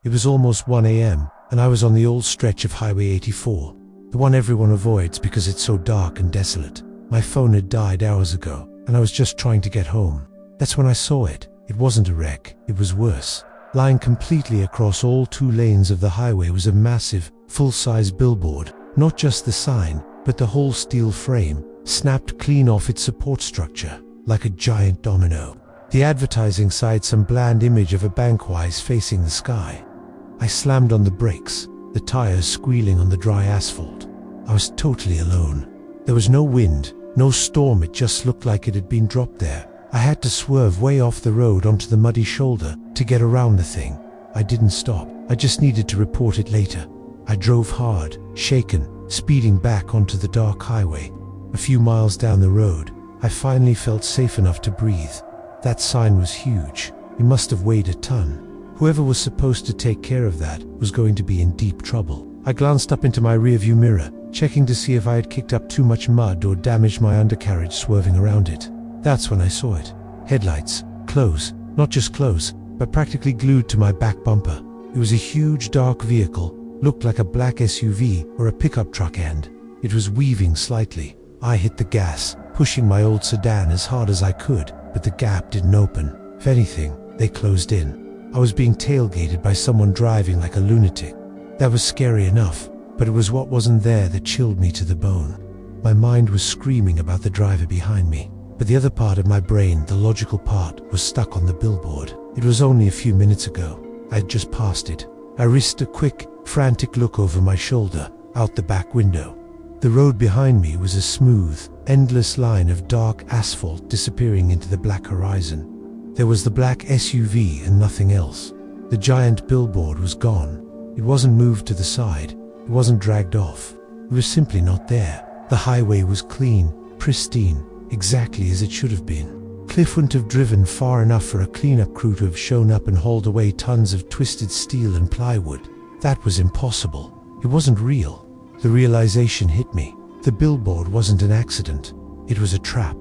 It was almost 1 a.m., and I was on the old stretch of Highway 84, the one everyone avoids because it's so dark and desolate. My phone had died hours ago, and I was just trying to get home. That's when I saw it. It wasn't a wreck, it was worse. Lying completely across all 2 lanes of the highway was a massive, full-size billboard. Not just the sign, but the whole steel frame, snapped clean off its support structure, like a giant domino. The advertising side some bland image of a bankwise facing the sky. I slammed on the brakes, the tires squealing on the dry asphalt. I was totally alone. There was no wind, no storm, it just looked like it had been dropped there. I had to swerve way off the road onto the muddy shoulder to get around the thing. I didn't stop, I just needed to report it later. I drove hard, shaken, speeding back onto the dark highway. A few miles down the road, I finally felt safe enough to breathe. That sign was huge. It must have weighed a ton. Whoever was supposed to take care of that was going to be in deep trouble. I glanced up into my rearview mirror, checking to see if I had kicked up too much mud or damaged my undercarriage swerving around it. That's when I saw it. Headlights, close, not just close, but practically glued to my back bumper. It was a huge dark vehicle, looked like a black SUV or a pickup truck, and it was weaving slightly. I hit the gas, pushing my old sedan as hard as I could, but the gap didn't open. If anything, they closed in. I was being tailgated by someone driving like a lunatic. That was scary enough, but it was what wasn't there that chilled me to the bone. My mind was screaming about the driver behind me, but the other part of my brain, the logical part, was stuck on the billboard. It was only a few minutes ago. I had just passed it. I risked a quick, frantic look over my shoulder, out the back window. The road behind me was a smooth, endless line of dark asphalt disappearing into the black horizon. There was the black SUV and nothing else. The giant billboard was gone. It wasn't moved to the side. It wasn't dragged off. It was simply not there. The highway was clean, pristine, exactly as it should have been. Cliff wouldn't have driven far enough for a cleanup crew to have shown up and hauled away tons of twisted steel and plywood. That was impossible. It wasn't real. The realization hit me. The billboard wasn't an accident. It was a trap.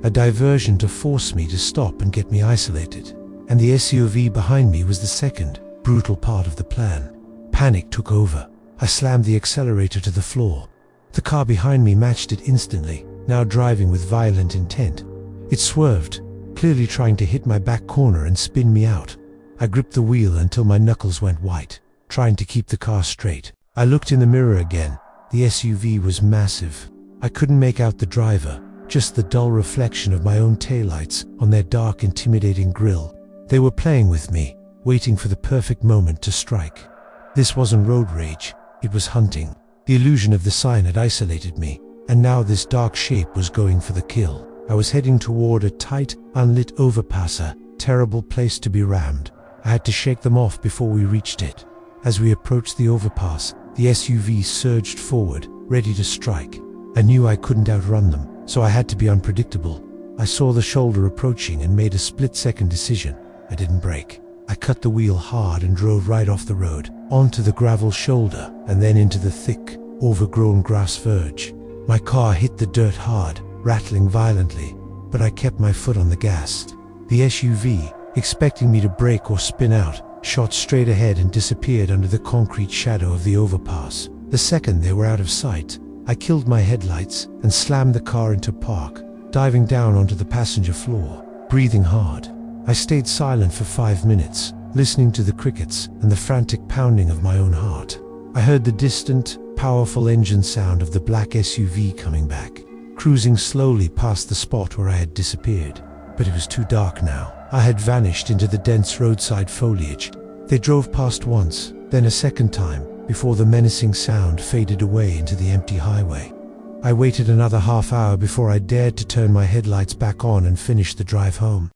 A diversion to force me to stop and get me isolated. And the SUV behind me was the second, brutal part of the plan. Panic took over. I slammed the accelerator to the floor. The car behind me matched it instantly, now driving with violent intent. It swerved, clearly trying to hit my back corner and spin me out. I gripped the wheel until my knuckles went white, trying to keep the car straight. I looked in the mirror again. The SUV was massive. I couldn't make out the driver, just the dull reflection of my own taillights on their dark, intimidating grille. They were playing with me, waiting for the perfect moment to strike. This wasn't road rage, it was hunting. The illusion of the sign had isolated me, and now this dark shape was going for the kill. I was heading toward a tight, unlit overpass, a terrible place to be rammed. I had to shake them off before we reached it. As we approached the overpass, the SUV surged forward, ready to strike. I knew I couldn't outrun them, so I had to be unpredictable. I saw the shoulder approaching and made a split-second decision. I didn't brake. I cut the wheel hard and drove right off the road, onto the gravel shoulder, and then into the thick, overgrown grass verge. My car hit the dirt hard, rattling violently, but I kept my foot on the gas. The SUV, expecting me to brake or spin out, shot straight ahead and disappeared under the concrete shadow of the overpass. The second they were out of sight, I killed my headlights and slammed the car into park, diving down onto the passenger floor, breathing hard. I stayed silent for 5 minutes, listening to the crickets and the frantic pounding of my own heart. I heard the distant, powerful engine sound of the black SUV coming back, cruising slowly past the spot where I had disappeared. But it was too dark now. I had vanished into the dense roadside foliage. They drove past once, then a second time, before the menacing sound faded away into the empty highway. I waited another half hour before I dared to turn my headlights back on and finish the drive home.